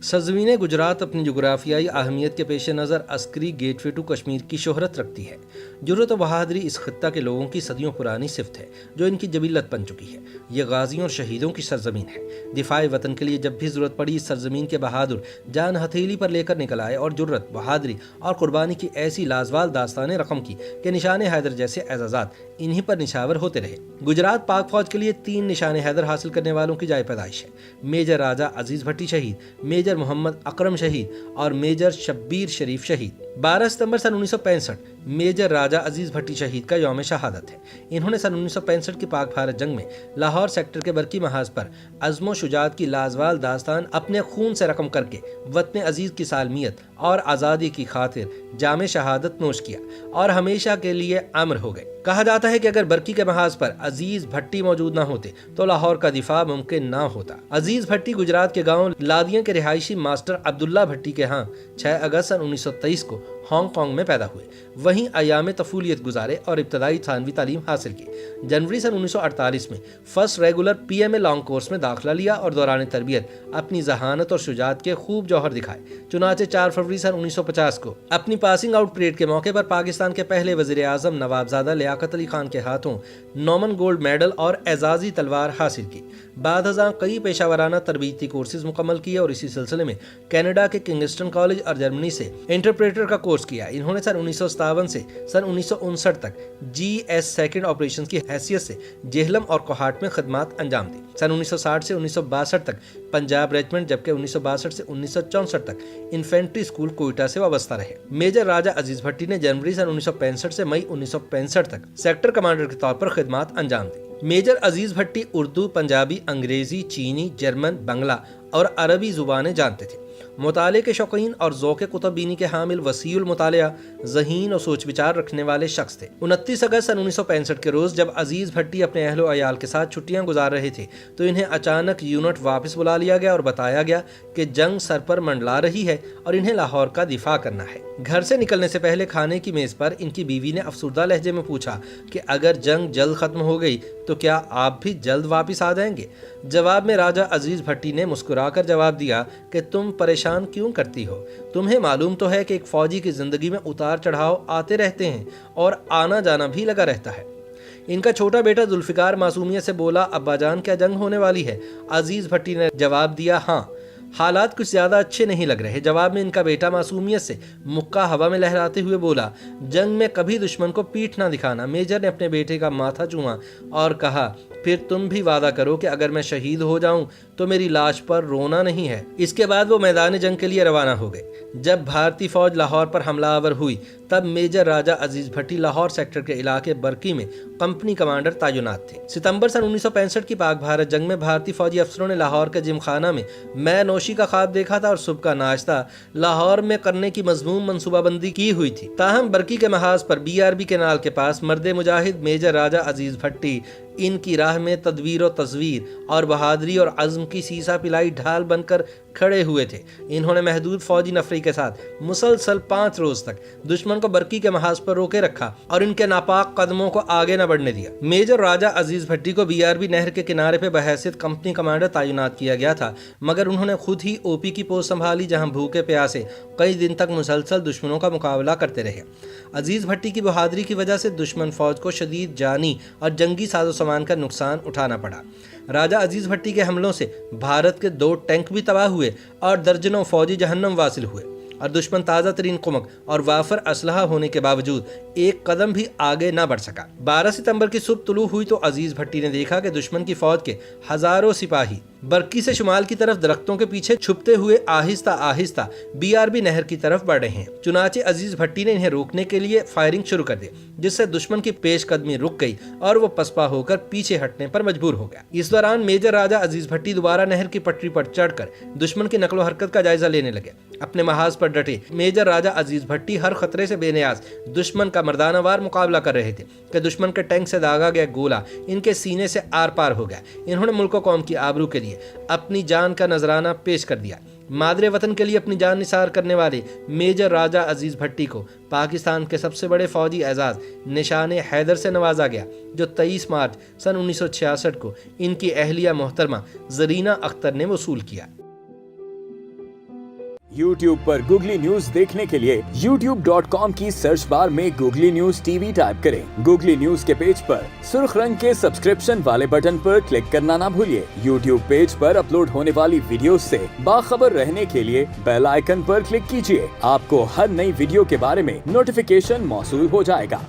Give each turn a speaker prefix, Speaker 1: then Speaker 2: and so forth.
Speaker 1: सरजमीन गुजरात अपनी जोग्राफियाई अहमियत के पेश नज़र अस्करी गेटवे टू कश्मीर की शोहरत रखती है। जुर्रत व बहादुरी इस खत्ता के लोगों की सदियों पुरानी सिफ्त है जो इनकी जबीलत बन चुकी है। ये गाजियों और शहीदों की सरजमीन है। दिफाए वतन के लिए जब भी ज़रूरत पड़ी इस सरजमीन के बहादुर जान हथेली पर लेकर निकल आए और जुर्रत, बहादुरी और कुर्बानी की ऐसी लाजवाल दास्तानें रकम की कि निशान हैदर जैसे एजाज़ात इन्हीं पर निछावर होते रहे। गुजरात पाक फौज के लिए 3 निशान हैदर हासिल करने वालों की जाए पैदाइश है। मेजर राजा अजीज भट्टी शहीद, मेजर मोहम्मद अकरम शहीद और मेजर शब्बीर शरीफ शहीद। 12 सितंबर सन 1965 मेजर राजा अजीज भट्टी शहीद का यौम शहादत है। इन्होंने सन 1965 की पाक भारत जंग में लाहौर सेक्टर के बरकी महाज पर अज़्म शुजाअत की लाजवाल दास्तान अपने खून से रकम करके वतन अजीज की सालमियत और आज़ादी की खातिर जाम शहादत नोश किया और हमेशा के लिए अमर हो गए। कहा जाता है कि अगर बरकी के महाज पर अजीज भट्टी मौजूद न होते तो लाहौर का दिफा मुमकिन न होता। अजीज भट्टी गुजरात के गांव लादिया के रिहायशी मास्टर अब्दुल्ला भट्टी के यहाँ 6 अगस्त सन 1923 को हांगकांग में पैदा हुए। वहीं अयाम तफूलियत गुजारे और इब्तदाई थानवी तालीम हासिल की। जनवरी सन 1948 में first regular PMA long course में दाखिला लिया और दौरान तरबियत अपनी जहानत और शुजात के खूब जौहर दिखाए। चुनाचे 4 फरवरी सन 1950 को अपनी पासिंग आउट परेड के मौके पर पाकिस्तान के पहले वजीर आजम नवाबजादा लियाकत अली खान के हाथों नॉमन गोल्ड मेडल और एजाजी तलवार हासिल की। बाद हज़ां कई पेशावराना तरबीती कोर्सेज मुकम्मल किए और इसी सिलसिले में कनाडा के किंगस्टन कॉलेज और जर्मनी से इंटरप्रेटर का कोर्स किया। इन्होंने सन 1957 से सन 1959 तक GS सेकंड ऑपरेशन की हैसियत से जेहलम और कोहाट में खदमात अंजाम दी। सन 1960 से 1962 तक पंजाब रेजिमेंट, जबकि 1962 से 1964 तक इन्फेंट्री स्कूल कोयटा से वाबस्ता रहे। मेजर राजा अजीज भट्टी ने जनवरी सन 1965 से मई 1965 तक सेक्टर कमांडर के तौर पर खदमात अंजाम दी। मेजर अजीज भट्टी उर्दू, पंजाबी, अंग्रेजी, चीनी, जर्मन, बंगला और अरबी जुबानें जानते थे। मुताले के शौकीन और ज़ौक़ कुतुब-बीनी के हामिल, वसीउल मुतालिया, ज़हीन और सोच विचार रखने वाले शख्स थे। 29 अगस्त सन 1965 के रोज़ जब अजीज़ भट्टी अपने अहलो अयाल के साथ छुट्टियां गुजार रहे थे तो इन्हें अचानक यूनिट वापस बुला लिया गया और बताया गया कि जंग सर पर मंडला रही है और इन्हें लाहौर का दिफा करना है। घर से निकलने से पहले खाने की मेज़ पर इनकी बीवी ने अफसुर्दा लहजे में पूछा कि अगर जंग जल्द ख़त्म हो गई तो क्या आप भी जल्द वापस आ जाएंगे? जवाब में राजा अजीज़ भट्टी ने मुस्कुराकर जवाब दिया कि तुम परेशान क्यों करती हो? तुम्हें मालूम तो है कि एक फौजी की ज़िंदगी में उतार चढ़ाव आते रहते हैं और आना जाना भी लगा रहता है। इनका छोटा बेटा जुल्फ़िकार मासूमियत से बोला, अब्बाजान क्या जंग होने वाली है? अजीज़ भट्टी ने जवाब दिया, हाँ, हालात कुछ ज़्यादा अच्छे नहीं लग रहे। जवाब में इनका बेटा मासूमियत से मुक्का हवा में लहराते हुए बोला, जंग में कभी दुश्मन को पीठ ना दिखाना। मेजर ने अपने बेटे का माथा चूमा और कहा, फिर तुम भी वादा करो कि अगर मैं शहीद हो जाऊं तो मेरी लाश पर रोना नहीं है। इसके बाद वो मैदान जंग के लिए रवाना हो गए। जब भारतीय फौज लाहौर पर हमलावर हुई तब मेजर राजा अजीज भट्टी लाहौर सेक्टर के इलाके बरकी में कंपनी कमांडर तैनात थे। सितंबर सन 1965 की पाक भारत जंग में भारतीय फौजी अफसरों ने लाहौर के जिमखाना में मैं नोशी का ख्वाब देखा था और सुबह का नाश्ता लाहौर में करने की मजमूम मनसूबाबंदी की हुई थी। ताहम बरकी के महाज पर BRB केनाल के पास मर्द मुजाहिद मेजर राजा अजीज भट्टी इनकी राह में तदवीर और तस्वीर और बहादुरी और अज़्म की सीसा पिलाई ढाल बनकर खड़े हुए थे। इन्होंने महदूद फौजी नफरी के साथ मुसलसल 5 रोज तक दुश्मन को बरकी के महाज पर रोके रखा और इनके नापाक कदमों को आगे न बढ़ने दिया। मेजर राजा अजीज भट्टी को BRB नहर के किनारे पे बहैसियत कंपनी कमांडर तैनात किया गया था, मगर उन्होंने खुद ही OP की पोस्ट संभाली, जहां भूखे प्यासे कई दिन तक मुसलसल दुश्मनों का मुकाबला करते रहे। अजीज भट्टी की बहादुरी की वजह से दुश्मन फौज को शदीद जानी और जंगी साजो सामान का नुकसान उठाना पड़ा। राजा अजीज भट्टी के हमलों से भारत के 2 टैंक भी तबाह हुए और दर्जनों फौजी जहन्नम वासिल हुए और दुश्मन ताज़ा तरीन कुमक और वाफर असलहा होने के बावजूद एक कदम भी आगे ना बढ़ सका। 12 सितंबर की सुबह तुलू हुई तो अजीज भट्टी ने देखा कि दुश्मन की फौज के हजारों सिपाही बरकी से शुमाल की तरफ दरख्तों के पीछे छुपते हुए आहिस्ता आहिस्ता BRB नहर की तरफ बढ़ रहे हैं। चुनाचे अजीज भट्टी ने इन्हें रोकने के लिए फायरिंग शुरू कर दी, जिससे दुश्मन की पेशकदमी रुक गई और वो पसपा होकर पीछे हटने पर मजबूर हो गया। इस दौरान मेजर राजा अजीज भट्टी दोबारा नहर की पटरी पर चढ़कर दुश्मन की नकलो हरकत का जायजा लेने लगे। अपने महाज पर डटे मेजर राजा अजीज भट्टी हर खतरे से बेनियाज दुश्मन का मर्दानावार मुकाबला कर रहे थे कि दुश्मन के टैंक से दागा गया गोला इनके सीने से आर पार हो गया। इन्होंने मुल्क कौम की आबरू के लिए अपनी जान का नजराना पेश कर दिया। मादरे वतन के लिए अपनी जान निसार करने वाले मेजर राजा अजीज भट्टी को पाकिस्तान के सबसे बड़े फौजी एजाज निशान हैदर से नवाजा गया, जो 23 मार्च सन 1966 को इनकी अहलिया मोहतरमा जरीना अख्तर ने वसूल किया।
Speaker 2: YouTube पर गूगली न्यूज देखने के लिए youtube.com की सर्च बार में गूगली न्यूज टीवी टाइप करें। गूगली न्यूज के पेज पर सुर्ख रंग के सब्सक्रिप्शन वाले बटन पर क्लिक करना ना भूलिए। YouTube पेज पर अपलोड होने वाली वीडियो से बाखबर रहने के लिए बेल आइकन पर क्लिक कीजिए। आपको हर नई वीडियो के बारे में नोटिफिकेशन मौसूल हो जाएगा।